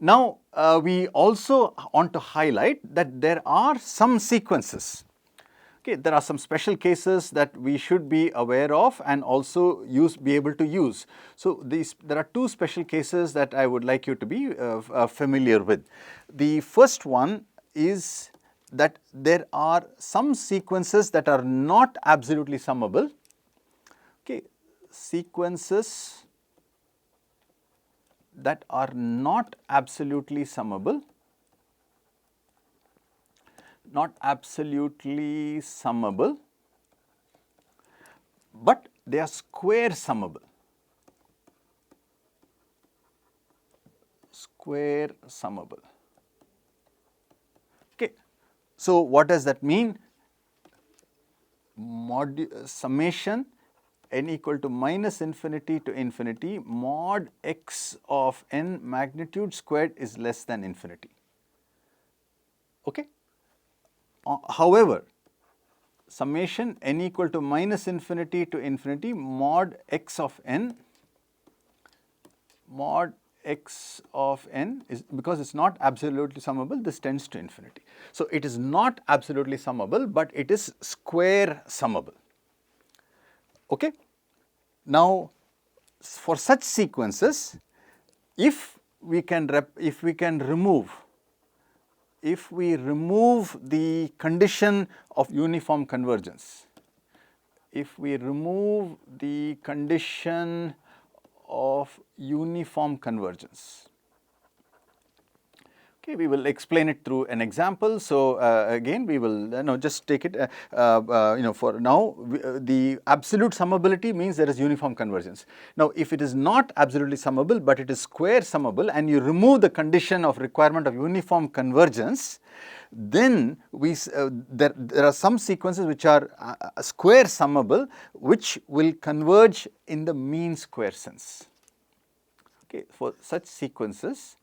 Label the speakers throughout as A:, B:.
A: Now, we also want to highlight that there are some sequences. Okay, there are some special cases that we should be aware of and also be able to use. So, there are two special cases that I would like you to be familiar with. The first one is that there are some sequences that are not absolutely summable. Okay, sequences that are not absolutely summable, but they are square summable. Okay. So, what does that mean? Summation n equal to minus infinity to infinity mod x of n magnitude squared is less than infinity. Okay. However, summation n equal to minus infinity to infinity mod x of n is, because it is not absolutely summable, this tends to infinity. So, it is not absolutely summable, but it is square summable. Okay. Now, for such sequences, if we remove the condition of uniform convergence, okay, we will explain it through an example. So, again we will just take it for now the absolute summability means there is uniform convergence. Now, if it is not absolutely summable, but it is square summable and you remove the condition of requirement of uniform convergence, then there are some sequences which are square summable, which will converge in the mean square sense. Okay, for such sequences,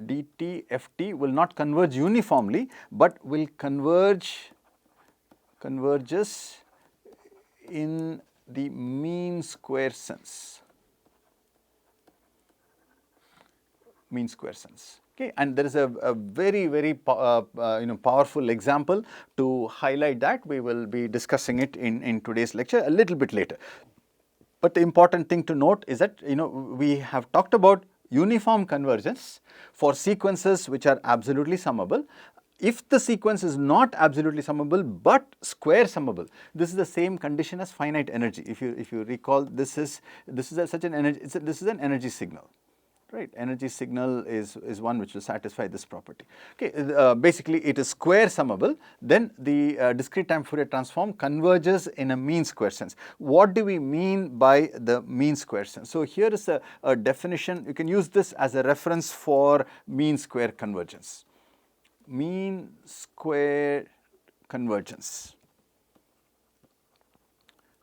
A: DTFT will not converge uniformly, but will converges in the mean square sense. Okay, and there is a very powerful example to highlight that. We will be discussing it in today's lecture a little bit later. But the important thing to note is that we have talked about uniform convergence for sequences which are absolutely summable. If the sequence is not absolutely summable but square summable, this is the same condition as finite energy. If you recall, this is such an energy. This is an energy signal. Right, energy signal is one which will satisfy this property. Okay, basically it is square summable, then the discrete time Fourier transform converges in a mean square sense. What do we mean by the mean square sense? So, here is a definition. You can use this as a reference for mean square convergence. Mean square convergence.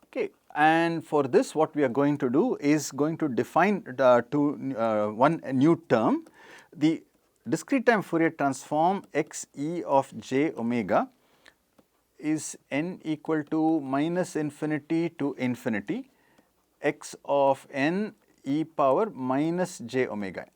A: Okay. And for this, what we are going to do is going to define one new term. The discrete time Fourier transform x e of j omega is n equal to minus infinity to infinity x of n e power minus j omega n.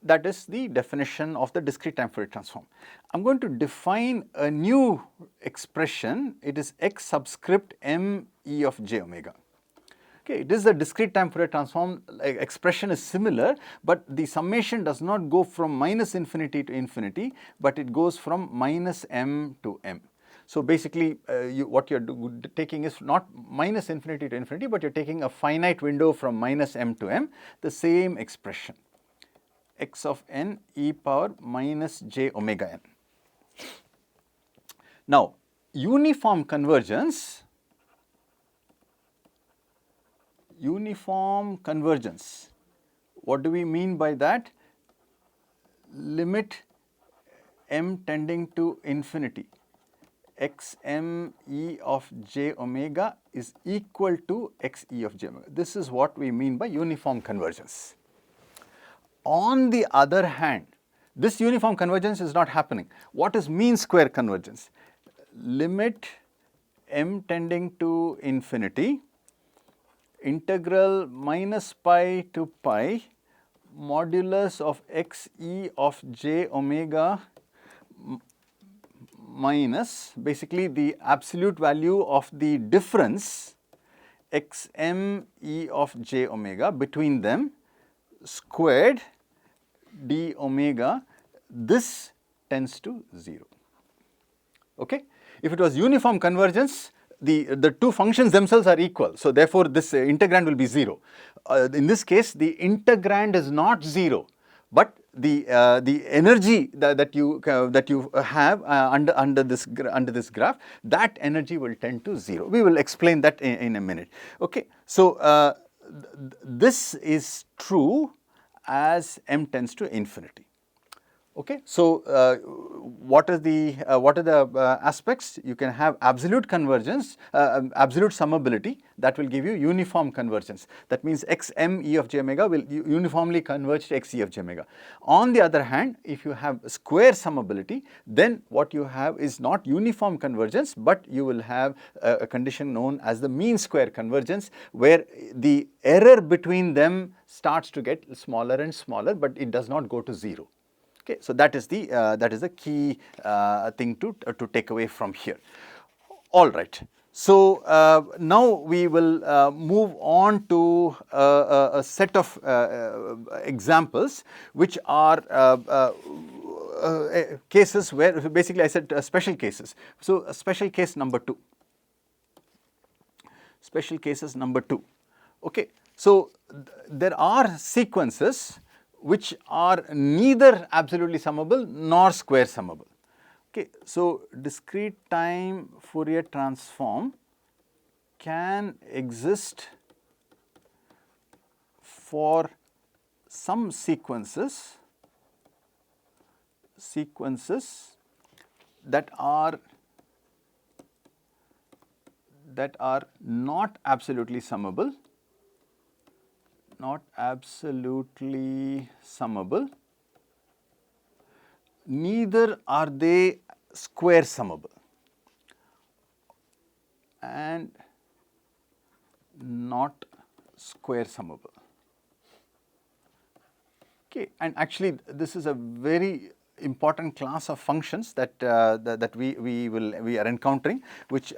A: That is the definition of the discrete time Fourier transform. I am going to define a new expression. It is x subscript m e of j omega. Okay, it is the discrete time Fourier transform. Expression is similar, but the summation does not go from minus infinity to infinity, but it goes from minus m to m. So, basically what you are taking is not minus infinity to infinity, but you are taking a finite window from minus m to m, the same expression, x of n e power minus j omega n. Now, uniform convergence, what do we mean by that? Limit m tending to infinity, x m e of j omega is equal to x e of j omega. This is what we mean by uniform convergence. On the other hand, this uniform convergence is not happening. What is mean square convergence? Limit m tending to infinity, integral minus pi to pi modulus of xe of j omega minus basically the absolute value of the difference xm e of j omega between them squared d omega, this tends to 0. Okay? If it was uniform convergence, the two functions themselves are equal. So, therefore, this integrand will be 0. In this case, the integrand is not 0, but the energy that you have under this graph, that energy will tend to 0. We will explain that in a minute. Okay. So, this is true as m tends to infinity. Okay. So, what are the aspects? You can have absolute convergence, absolute summability, that will give you uniform convergence. That means xm e of j omega will uniformly converge to x e of j omega. On the other hand, if you have square summability, then what you have is not uniform convergence, but you will have a condition known as the mean square convergence, where the error between them starts to get smaller and smaller, but it does not go to 0. Okay, so that is the key thing to take away from here. All right. So now we will move on to a set of examples which are cases where basically I said special cases. So special case number 2. Special cases number 2. Okay. So there are sequences which are neither absolutely summable nor square summable. Okay. So, discrete time Fourier transform can exist for some sequences that are not absolutely summable, neither are they square summable and not square summable. Okay, and actually this is a very important class of functions that we are encountering, which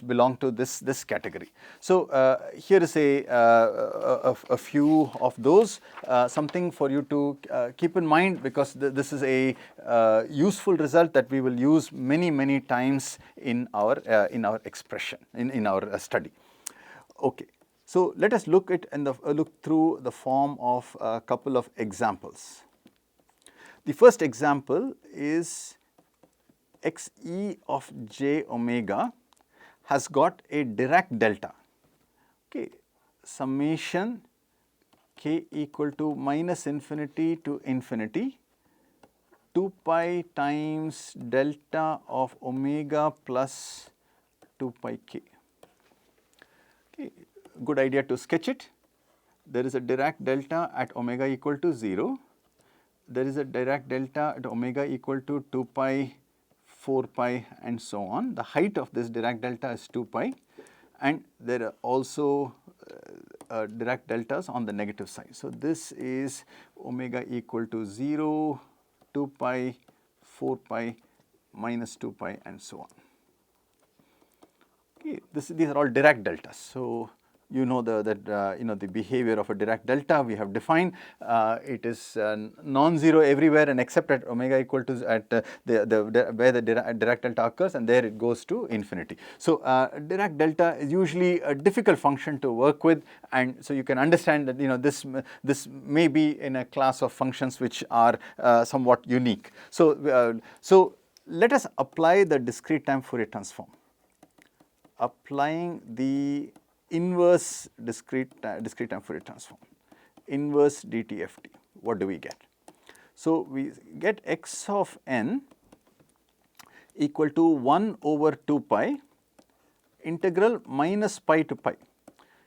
A: belong to this category. So here is a few of those, something for you to keep in mind, because this is a useful result that we will use many times in our expression in our study. Okay. So let us look through the form of a couple of examples. The first example is xe of j omega has got a Dirac delta. Okay, summation k equal to minus infinity to infinity 2 pi times delta of omega plus 2 pi k. Okay, good idea to sketch it. There is a Dirac delta at omega equal to 0. There is a Dirac delta at omega equal to 2 pi, 4 pi and so on. The height of this Dirac delta is 2 pi, and there are also Dirac deltas on the negative side. So, this is omega equal to 0, 2 pi, 4 pi, minus 2 pi and so on. Okay, these are all Dirac deltas. So, you know the behavior of a Dirac delta we have defined. It is non-zero everywhere and except at omega equal to where the Dirac delta occurs, and there it goes to infinity. So Dirac delta is usually a difficult function to work with, and so you can understand that this may be in a class of functions which are somewhat unique. So let us apply the discrete time Fourier transform. Applying the inverse discrete time Fourier transform, inverse DTFT, what do we get? So, we get x of n equal to 1 over 2 pi integral minus pi to pi.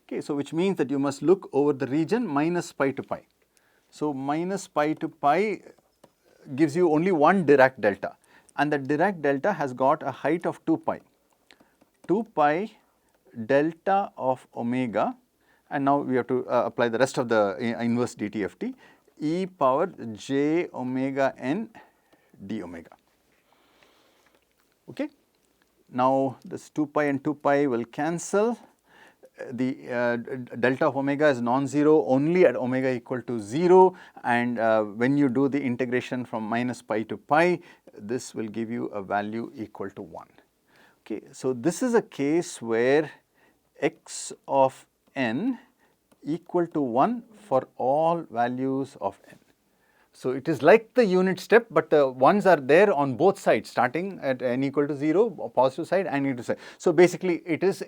A: Okay, so which means that you must look over the region minus pi to pi. So, minus pi to pi gives you only one Dirac delta, and the Dirac delta has got a height of 2 pi. 2 pi delta of omega, and now we have to apply the rest of the inverse DTFT, e power j omega n d omega. Okay. Now, this 2 pi and 2 pi will cancel. The delta of omega is non-zero only at omega equal to 0, and when you do the integration from minus pi to pi, this will give you a value equal to 1. Okay. So, this is a case where x of n equal to 1 for all values of n. So, it is like the unit step, but the ones are there on both sides, starting at n equal to 0, positive side and negative side. So, basically it is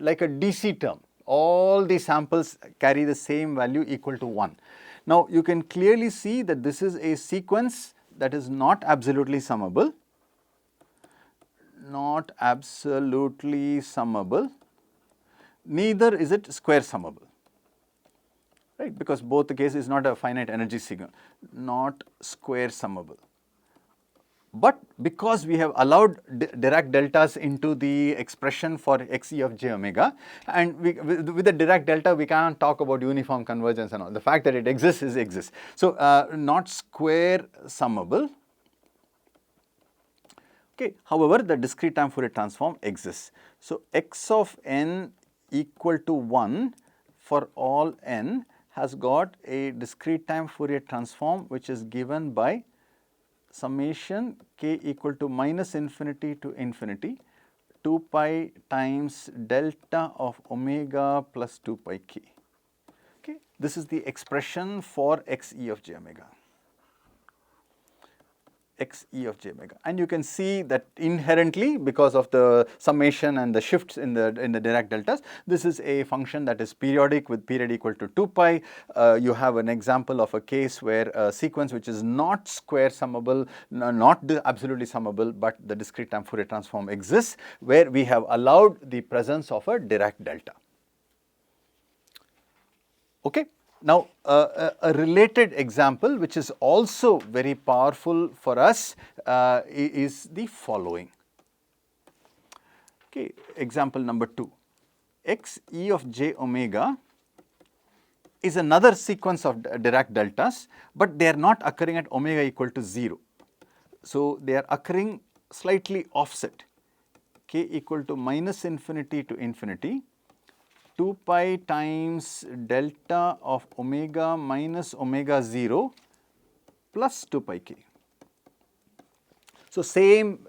A: like a DC term. All the samples carry the same value equal to 1. Now, you can clearly see that this is a sequence that is not absolutely summable, neither is it square summable. Right, because both the case is not a finite energy signal, not square summable. But because we have allowed Dirac deltas into the expression for xe of j omega, and with the Dirac delta we can't talk about uniform convergence and all. The fact that it exists is exists. So, not square summable. Okay. However, the discrete time Fourier transform exists. So, x of n equal to 1 for all n has got a discrete time Fourier transform, which is given by summation k equal to minus infinity to infinity 2 pi times delta of omega plus 2 pi k. Okay. This is the expression for xe of j omega. xe of j omega, and you can see that inherently, because of the summation and the shifts in the Dirac deltas, this is a function that is periodic with period equal to 2 pi. You have an example of a case where a sequence which is not square summable, not absolutely summable, but the discrete time Fourier transform exists, where we have allowed the presence of a Dirac delta. Okay. Now, a related example which is also very powerful for us is the following. Okay. Example number 2, xe of j omega is another sequence of Dirac deltas, but they are not occurring at omega equal to 0. So, they are occurring slightly offset, k equal to minus infinity to infinity 2 pi times delta of omega minus omega 0 plus 2 pi k. So, same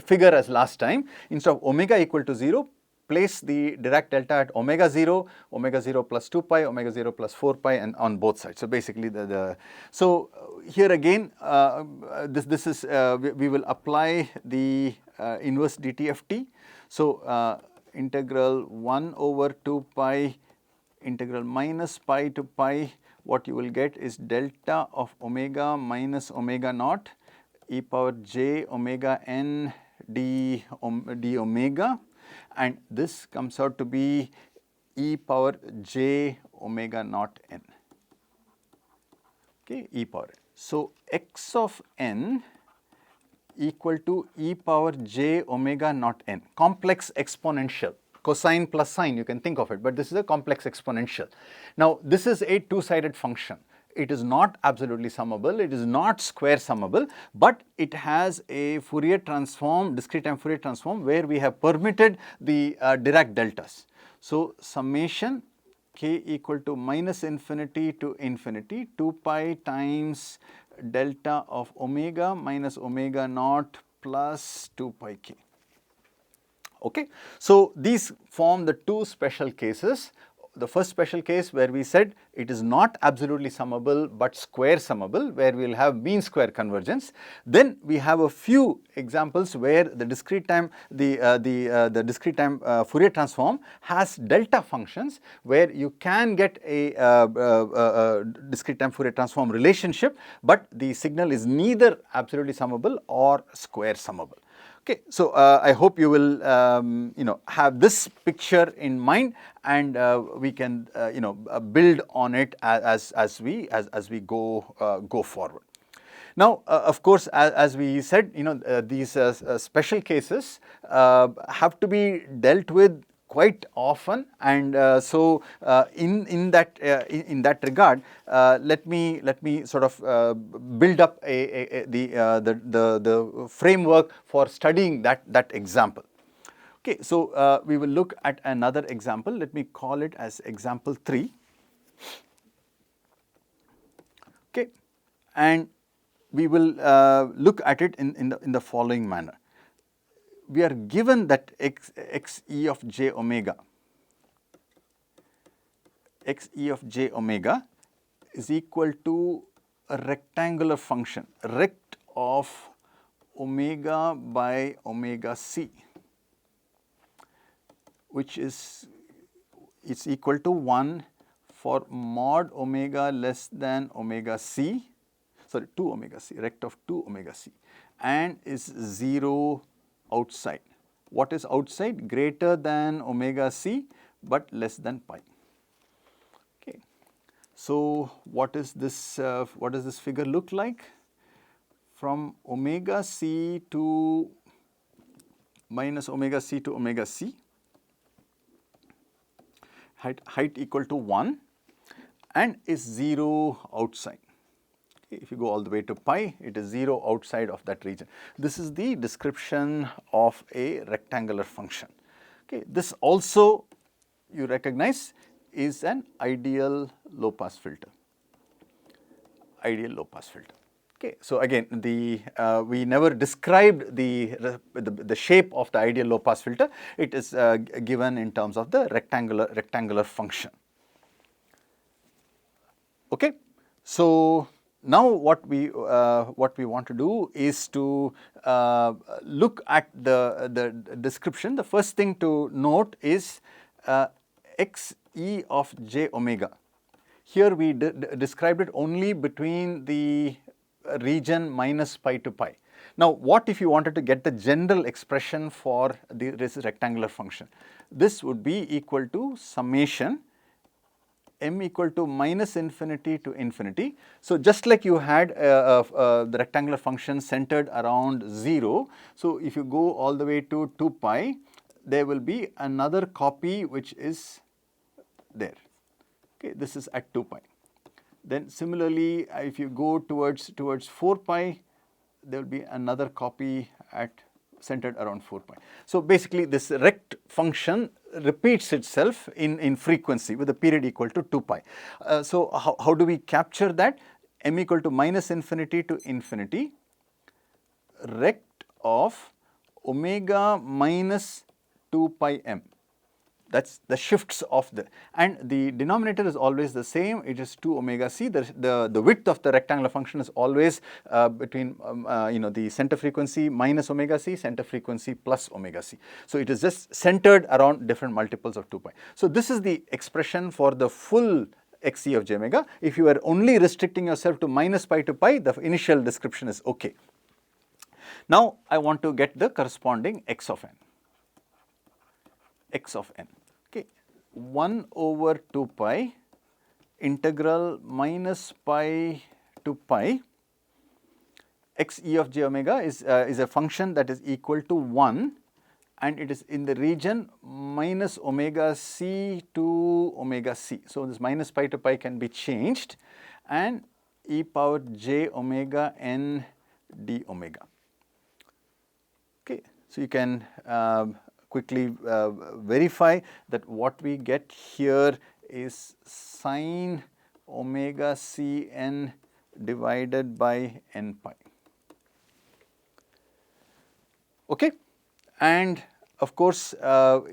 A: figure as last time. Instead of omega equal to 0, place the Dirac delta at omega 0 plus 2 pi, omega 0 plus 4 pi, and on both sides. So, basically so here again this is we will apply the inverse DTFT. So, integral 1 over 2 pi integral minus pi to pi, what you will get is delta of omega minus omega naught e power j omega n d omega, and this comes out to be e power j omega naught n. Okay, e power n. So, x of n equal to e power j omega naught n, complex exponential, cosine plus sine, you can think of it, but this is a complex exponential. Now, this is a two-sided function. It is not absolutely summable, it is not square summable, but it has a Fourier transform, discrete time Fourier transform, where we have permitted the Dirac deltas. So, summation k equal to minus infinity to infinity 2 pi times delta of omega minus omega naught plus 2 pi k. Okay. So, these form the two special cases. The first special case where we said it is not absolutely summable but square summable, where we will have mean square convergence. Then we have a few examples where the discrete time discrete time Fourier transform has delta functions, where you can get a discrete time Fourier transform relationship, but the signal is neither absolutely summable or square summable. Okay, so I hope you will have this picture in mind, and we can build on it as we go forward. Now, of course, as we said, these special cases have to be dealt with quite often, and so in that regard, let me sort of build up the framework for studying that example. Okay, so we will look at another example. Let me call it as example 3. Okay, and we will look at it in the following manner. We are given that x e of j omega is equal to a rectangular function, rect of omega by omega c, which is equal to 1 for mod omega less than omega c, sorry, 2 omega c, rect of 2 omega c, and is 0 outside. What is outside? Greater than omega c but less than pi. Okay. So what is this? What does this figure look like? From omega c to minus omega c to omega c, height equal to 1 and is 0 outside. Okay, if you go all the way to pi, it is 0 outside of that region. This is the description of a rectangular function. Okay, this also you recognize is an ideal low pass filter. Ideal low pass filter. Okay, so again, we never described the shape of the ideal low pass filter. It is given in terms of the rectangular function. Okay, so now what we want to do is to look at the description. The first thing to note is x e of j omega. Here we described it only between the region minus pi to pi. Now, what if you wanted to get the general expression for this rectangular function? This would be equal to summation m equal to minus infinity to infinity. So, just like you had the rectangular function centered around 0. So, if you go all the way to 2 pi, there will be another copy which is there. Okay, this is at 2 pi. Then similarly, if you go towards 4 pi, there will be another copy at centered around 4 pi. So basically, this rect function repeats itself in frequency with a period equal to 2 pi. So how do we capture that? M equal to minus infinity to infinity, rect of omega minus 2 pi m. That's the shifts of and the denominator is always the same. It is 2 omega c. The width of the rectangular function is always between the center frequency minus omega c, center frequency plus omega c. So it is just centered around different multiples of 2 pi. So this is the expression for the full xc of j omega. If you are only restricting yourself to minus pi to pi, the initial description is okay. Now I want to get the corresponding x of n. X of n. Okay, 1 over 2 pi integral minus pi to pi. X e of j omega is a function that is equal to 1 and it is in the region minus omega c to omega c. So this minus pi to pi can be changed and e power j omega n d omega. Okay, so you can quickly verify that what we get here is sine omega c n divided by n pi. Okay, and of course,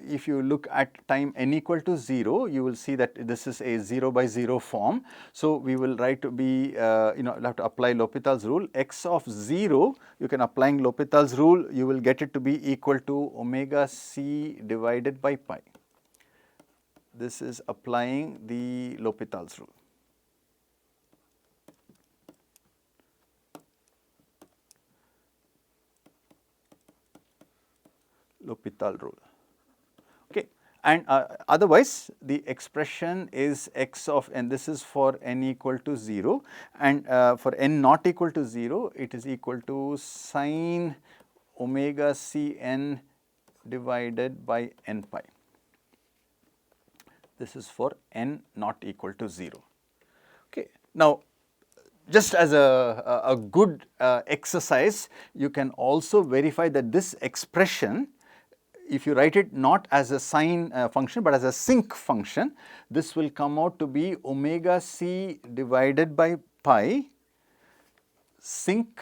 A: if you look at time n equal to 0, you will see that this is a 0 by 0 form. So we will write to be, you'll have to apply L'Hopital's rule. X of 0, you can applying L'Hopital's rule, you will get it to be equal to omega c divided by pi. This is applying the L'Hopital's rule. L'Hopital rule. Okay, and otherwise the expression is x of n. This is for n equal to 0, and for n not equal to 0, it is equal to sine omega c n divided by n pi. This is for n not equal to 0. Okay. Now, just as a good exercise, you can also verify that this expression, if you write it not as a sine function but as a sinc function, this will come out to be omega c divided by pi sinc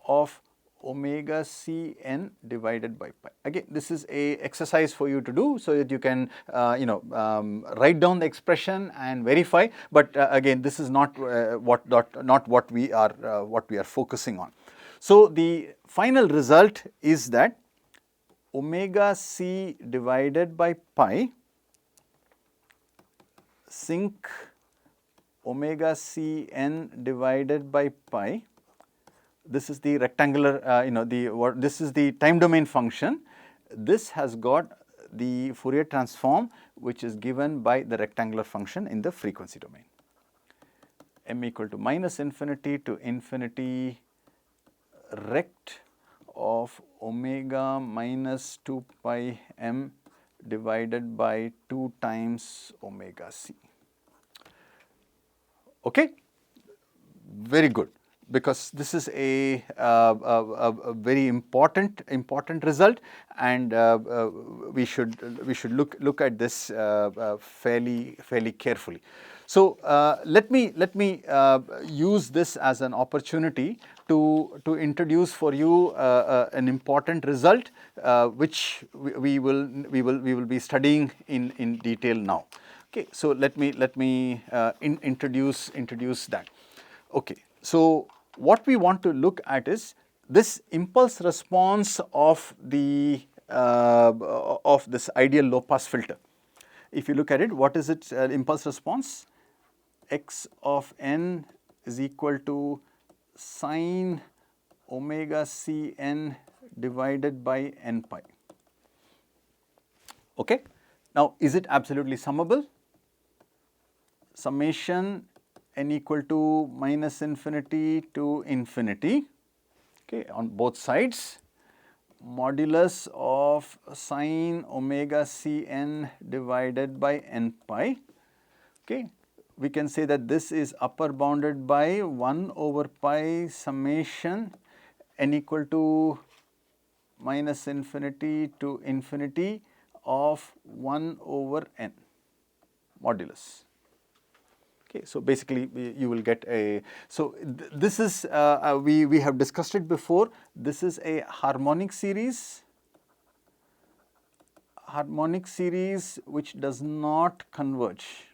A: of omega c n divided by pi. Again, this is a exercise for you to do so that you can write down the expression and verify, but again, this is not what we are focusing on. So the final result is that omega c divided by pi sinc omega c n divided by pi. This is the rectangular, this is the time domain function. This has got the Fourier transform which is given by the rectangular function in the frequency domain. M equal to minus infinity to infinity rect of omega minus 2 pi m divided by 2 times omega c. Okay, very good, because this is a very important result, and we should look at this fairly carefully. So let me use this as an opportunity to introduce for you an important result which we will be studying in detail now. Okay, so let me introduce that. Okay, so what we want to look at is this impulse response of the of this ideal low pass filter. If you look at it, what is its impulse response? X of n is equal to sine omega c n divided by n pi. Okay. Now, is it absolutely summable? Summation n equal to minus infinity to infinity, okay, on both sides, modulus of sine omega c n divided by n pi. Okay. We can say that this is upper bounded by 1 over pi summation n equal to minus infinity to infinity of 1 over n modulus. Okay, so basically you will get a, so this is, we have discussed it before, this is a harmonic series which does not converge,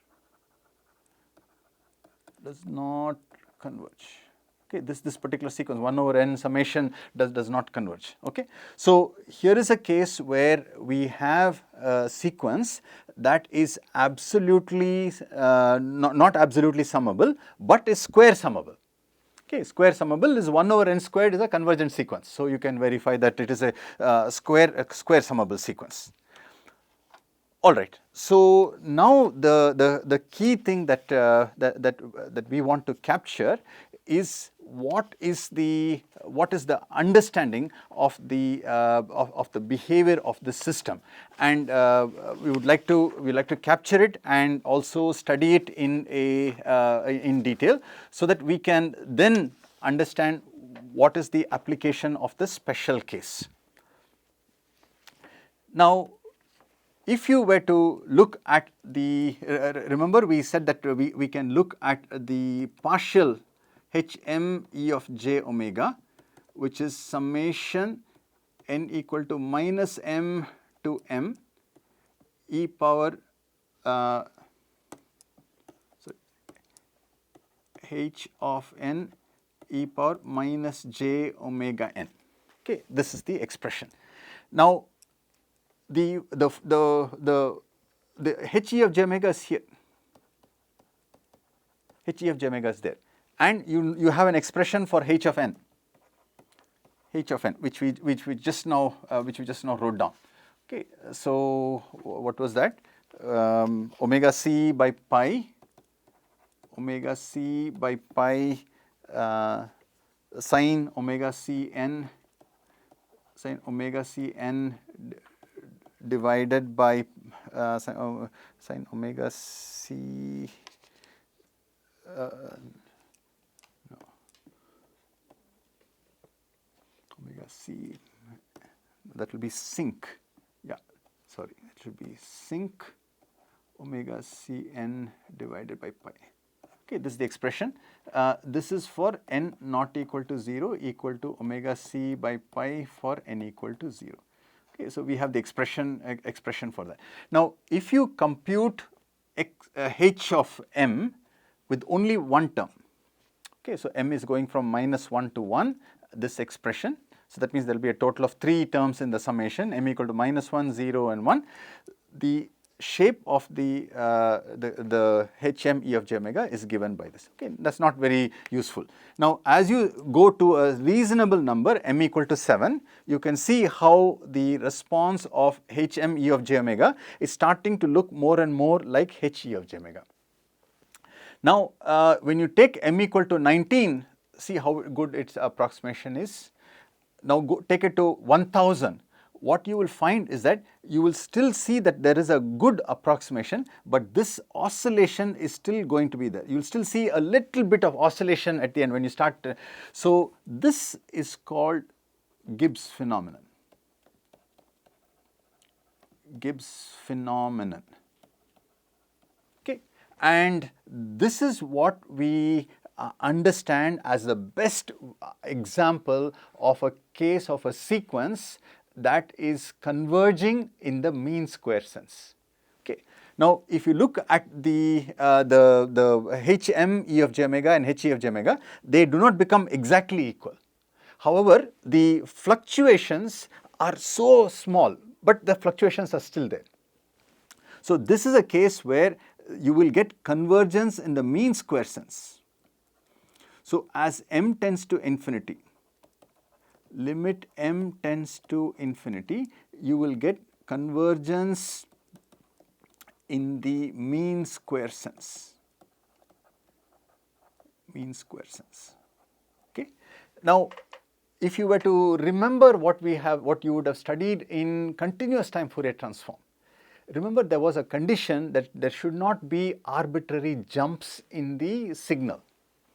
A: Okay, this particular sequence 1 over n summation does not converge. Okay, so here is a case where we have a sequence that is absolutely not absolutely summable, but is square summable. Okay, square summable is 1 over n squared is a convergent sequence. So you can verify that it is a square summable sequence. All right. So now the key thing that that we want to capture is what is the understanding of the behavior of the system, and we would like to capture it and also study it in detail, so that we can then understand what is the application of the special case. Now, if you were to look at the, remember we said that we can look at the partial Hm E of j omega, which is summation n equal to minus m to m e power h of n e power minus j omega n. Okay, this is the expression. Now, the He of j omega is here, He of j omega is there, and you have an expression for h of n, which we just now wrote down. Okay, so what was that? Omega c by pi sine omega c n divided by sin omega c, omega c, that will be sinc, yeah, sorry, it should be sinc omega cn divided by pi. Okay, this is the expression. This is for n not equal to 0 equal to omega c by pi for n equal to 0. Okay, so we have the expression for that. Now, if you compute h of m with only one term, okay, so m is going from -1 to 1, this expression. So that means there will be a total of 3 terms in the summation, m equal to -1, 0 and 1. The shape of the hm e of j omega is given by this. Okay, that's not very useful. Now, as you go to a reasonable number m equal to 7, you can see how the response of hm e of j omega is starting to look more and more like h e of j omega. Now, when you take m equal to 19, see how good its approximation is. Now, take it to 1000. What you will find is that you will still see that there is a good approximation, but this oscillation is still going to be there. You will still see a little bit of oscillation at the end when you start. So, this is called Gibbs phenomenon. Gibbs phenomenon. Okay, and this is what we understand as the best example of a case of a sequence that is converging in the mean square sense. Okay. Now, if you look at the hm e of j omega and h e of j omega, they do not become exactly equal. However, the fluctuations are so small, but the fluctuations are still there. So, this is a case where you will get convergence in the mean square sense. So, as m tends to infinity, limit m tends to infinity, you will get convergence in the mean square sense. Mean square sense. Okay. Now, if you were to remember what you would have studied in continuous time Fourier transform, remember there was a condition that there should not be arbitrary jumps in the signal.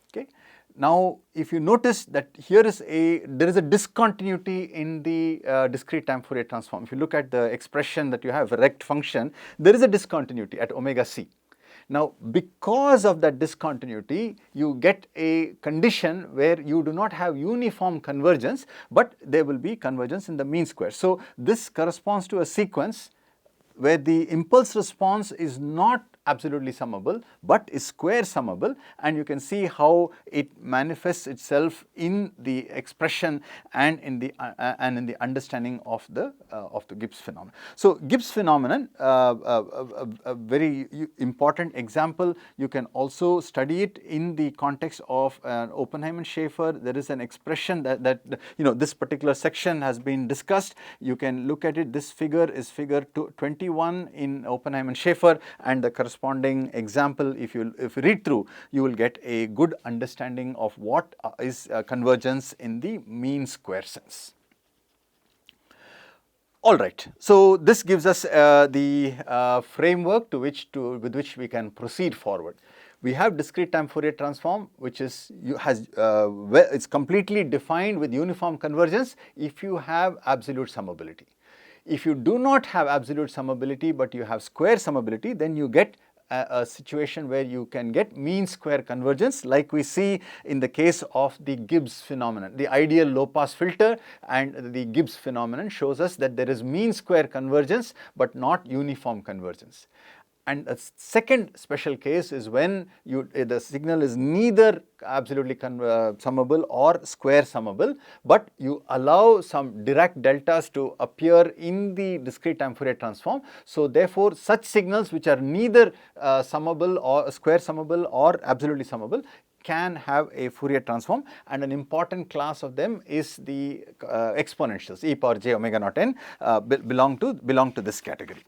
A: Okay. Now, if you notice that there is a discontinuity in the discrete time Fourier transform. If you look at the expression that you have, a rect function, there is a discontinuity at omega c. Now, because of that discontinuity, you get a condition where you do not have uniform convergence, but there will be convergence in the mean square. So, this corresponds to a sequence where the impulse response is not absolutely summable, but is square summable, and you can see how it manifests itself in the expression and in the understanding of the Gibbs phenomenon. So, Gibbs phenomenon, a very important example. You can also study it in the context of Oppenheim and Schaefer. There is an expression that this particular section has been discussed. You can look at it. This figure is figure 21 in Oppenheim and Schaefer, and the corresponding example, if you read through, you will get a good understanding of what is convergence in the mean square sense. All right. So, this gives us the framework with which we can proceed forward. We have discrete time Fourier transform, which is it's completely defined with uniform convergence if you have absolute summability. If you do not have absolute summability, but you have square summability, then you get a situation where you can get mean square convergence, like we see in the case of the Gibbs phenomenon. The ideal low pass filter and the Gibbs phenomenon shows us that there is mean square convergence, but not uniform convergence. And a second special case is when the signal is neither absolutely summable or square summable, but you allow some Dirac deltas to appear in the discrete time Fourier transform. So, therefore, such signals which are neither summable or square summable or absolutely summable can have a Fourier transform, and an important class of them is the exponentials e power j omega naught n belong to this category.